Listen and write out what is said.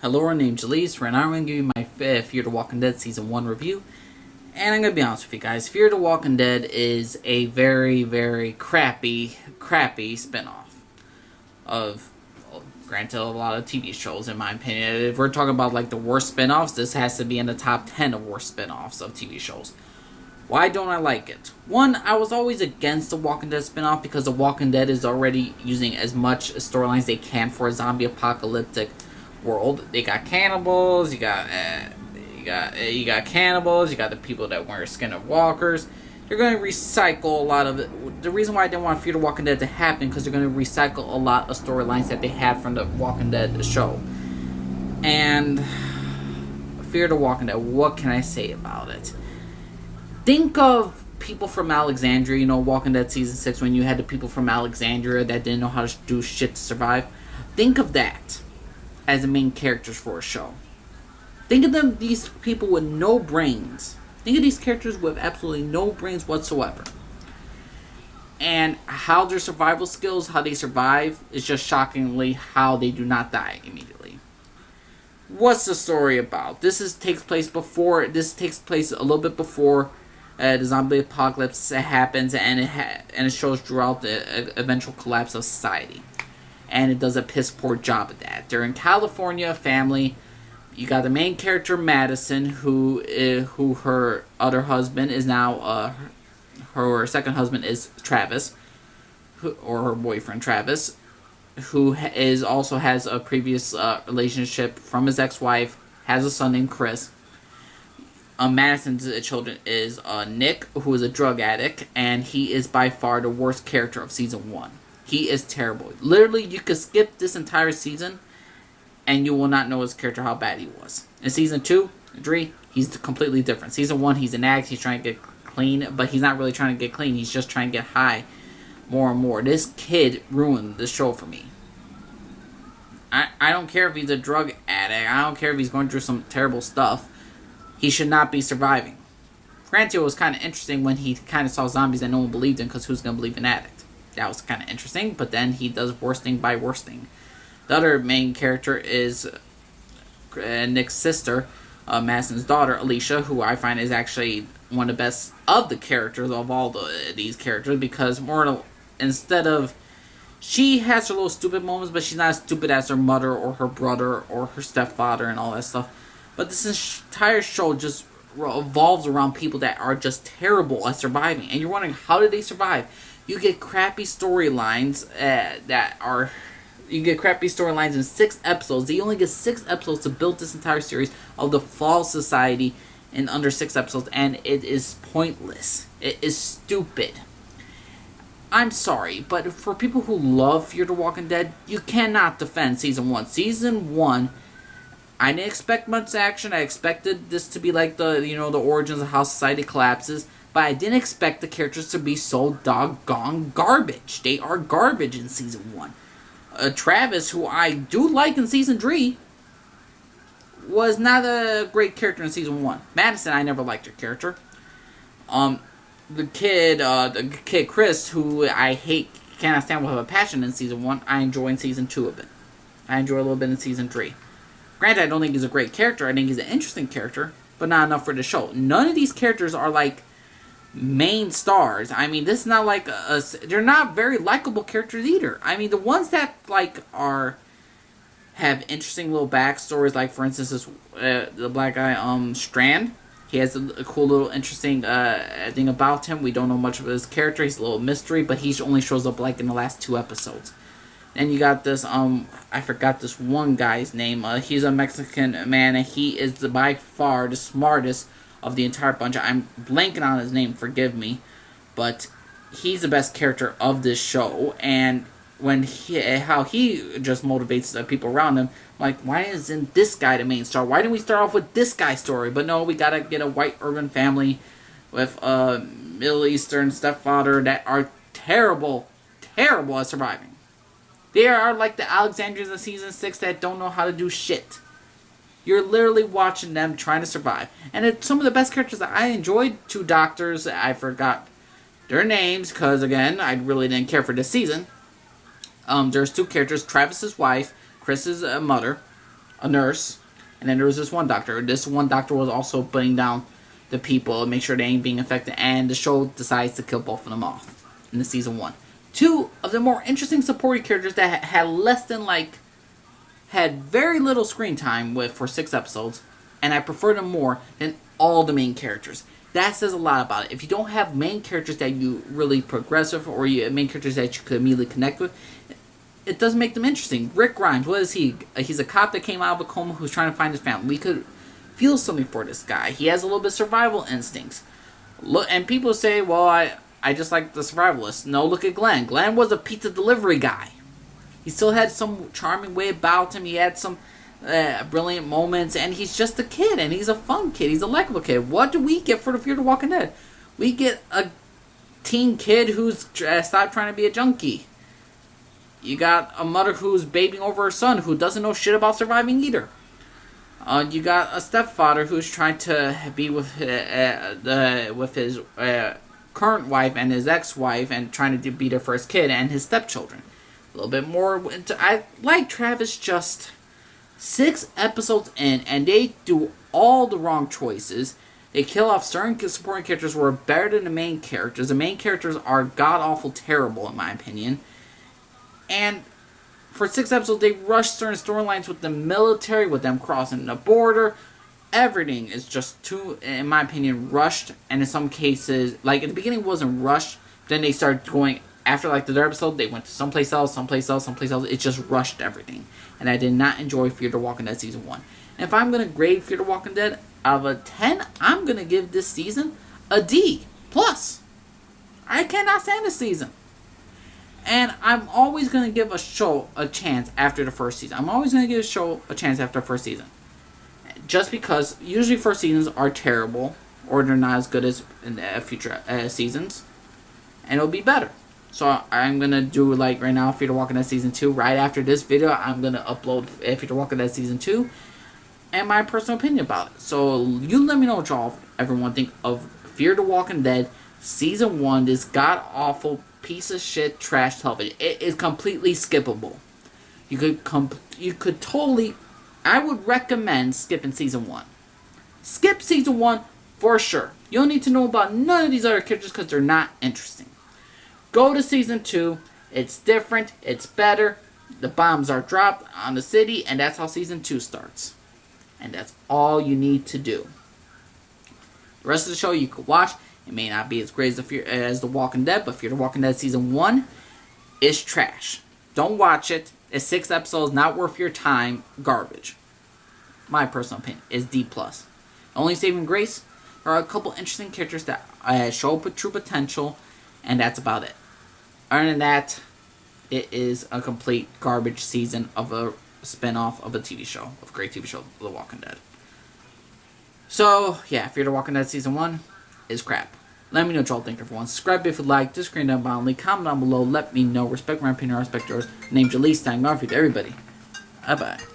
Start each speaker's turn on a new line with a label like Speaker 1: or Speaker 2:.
Speaker 1: Hello, my name's Jalise. Right now I'm going to give you my Fear the Walking Dead Season 1 review. And I'm going to be honest with you guys. Fear the Walking Dead is a very, very crappy spinoff of, well, granted, a lot of TV shows in my opinion. If we're talking about like the worst spinoffs, this has to be in the top 10 of worst spinoffs of TV shows. Why don't I like it? One, I was always against the Walking Dead spinoff because the Walking Dead is already using as much storylines they can for a zombie apocalyptic world. They got cannibals, you got cannibals, you got the people that wear skin of walkers. They're going to recycle a lot of it. The reason why I didn't want Fear the Walking Dead to happen because they're going to recycle a lot of storylines that they had from the Walking Dead show. And Fear the Walking Dead, what can I say about it? Think of people from Alexandria, Walking Dead Season 6, when you had the people from Alexandria that didn't know how to do shit to survive. Think of that as the main characters for a show. Think of them, these people with no brains. Think of these characters with absolutely no brains whatsoever. And how their survival skills, how they survive, is just shockingly how they do not die immediately. What's the story about? This takes place a little bit before the zombie apocalypse happens, and it shows throughout the eventual collapse of society. And it does a piss poor job of that. They're in California, family. You got the main character Madison, who her other husband is now her second husband is Travis, or her boyfriend Travis, who also has a previous relationship from his ex-wife, has a son named Chris. Madison's children is Nick, who is a drug addict, and he is by far the worst character of season 1. He is terrible. Literally, you could skip this entire season, and you will not know his character how bad he was. In season 2, 3, he's completely different. Season 1, he's an addict, he's trying to get clean, but he's not really trying to get clean, he's just trying to get high more and more. This kid ruined the show for me. I don't care if he's a drug addict, I don't care if he's going through some terrible stuff. He should not be surviving. Granted, it was kind of interesting when he kind of saw zombies that no one believed in, because who's going to believe in addict? That was kind of interesting, but then he does worsting by worsting. The other main character is Nick's sister, Madison's daughter, Alicia, who I find is actually one of the best of the characters of all these characters, because instead of, she has her little stupid moments, but she's not as stupid as her mother or her brother or her stepfather and all that stuff. But this entire show just revolves around people that are just terrible at surviving. And you're wondering, how did they survive? You get crappy storylines You get crappy storylines in 6 episodes. They only get 6 episodes to build this entire series of the Fall Society in under 6 episodes. And it is pointless. It is stupid. I'm sorry, but for people who love Fear the Walking Dead, you cannot defend Season 1. Season 1, I didn't expect much action. I expected this to be like the origins of how society collapses. But I didn't expect the characters to be so doggone garbage. They are garbage in Season 1. Travis, who I do like in Season 3, was not a great character in Season 1. Madison, I never liked her character. The kid Chris, who I cannot stand with a passion in Season 1, I enjoy in Season 2 a bit. I enjoy a little bit in Season 3. Granted, I don't think he's a great character. I think he's an interesting character, but not enough for the show. None of these characters are like main stars. I mean, this is not like they're not very likable characters either. I mean, the ones that like have interesting little backstories, like for instance this the black guy Strand. He has a cool little interesting thing about him. We don't know much of his character. He's a little mystery, but he only shows up like in the last 2 episodes. And you got this I forgot this one guy's name. He's a Mexican man, and he is by far the smartest of the entire bunch. I'm blanking on his name, forgive me, but he's the best character of this show. And how he just motivates the people around him, like, why isn't this guy the main star? Why didn't we start off with this guy's story? But no, we gotta get a white urban family with a Middle Eastern stepfather that are terrible at surviving. They are like the Alexandrians of Season 6 that don't know how to do shit. You're literally watching them trying to survive. And it's some of the best characters that I enjoyed. 2 doctors, I forgot their names, because again, I really didn't care for this season. There's 2 characters, Travis's wife, Chris's mother, a nurse, and then there was this one doctor. This one doctor was also putting down the people, make sure they ain't being affected, and the show decides to kill both of them off in the season 1. Two of the more interesting supporting characters that had less than had very little screen time for 6 episodes, and I prefer them more than all the main characters. That says a lot about it. If you don't have main characters that you really progress with, or main characters that you could immediately connect with, it doesn't make them interesting. Rick Grimes, what is he? He's a cop that came out of a coma who's trying to find his family. We could feel something for this guy. He has a little bit of survival instincts. Look, and people say, well, I just like the survivalists. No, look at Glenn. Glenn was a pizza delivery guy. He still had some charming way about him. He had some brilliant moments, and he's just a kid, and he's a fun kid. He's a likable kid. What do we get for the Fear the Walking Dead? We get a teen kid who's stopped trying to be a junkie. You got a mother who's babying over her son who doesn't know shit about surviving either. You got a stepfather who's trying to be with his current wife and his ex-wife and trying to be their first kid, and his stepchildren. A little bit more. I like Travis just 6 episodes in, and they do all the wrong choices. They kill off certain supporting characters who are better than the main characters. The main characters are god-awful terrible, in my opinion. And for 6 episodes, they rush certain storylines with the military, with them crossing the border. Everything is just too, in my opinion, rushed. And in some cases, like in the beginning, it wasn't rushed. Then they started going, after like the third episode, they went to someplace else, someplace else, someplace else. It just rushed everything. And I did not enjoy Fear the Walking Dead Season 1. And if I'm going to grade Fear the Walking Dead out of a 10, I'm going to give this season a D+. I cannot stand this season. And I'm always going to give a show a chance after the first season. I'm always going to give a show a chance after the first season. Just because usually first seasons are terrible, or they're not as good as in the future seasons. And it'll be better. So I'm going to do, like, right now, Fear the Walking Dead Season 2. Right after this video, I'm going to upload Fear the Walking Dead Season 2. And my personal opinion about it. So you let me know what y'all, everyone, think of Fear the Walking Dead Season 1. This god-awful piece of shit trash television. It is completely skippable. You could totally... I would recommend skipping Season 1. Skip Season 1 for sure. You don't need to know about none of these other characters because they're not interesting. Go to Season 2. It's different. It's better. The bombs are dropped on the city, and that's how Season 2 starts. And that's all you need to do. The rest of the show you could watch. It may not be as great as The Walking Dead, but Fear the Walking Dead Season 1 is trash. Don't watch it. It's 6 episodes, not worth your time. Garbage. My personal opinion is D+. Only saving grace, there are a couple interesting characters that show true potential, and that's about it. Other than that, it is a complete garbage season of a spin-off of a TV show, of a great TV show, The Walking Dead. So, yeah, Fear the Walking Dead Season 1 is crap. Let me know what y'all think, everyone. Subscribe if you like, discreet down below, comment down below, let me know. Respect my opinion, I respect yours. Name Jalise, thank God for everybody. Bye-bye.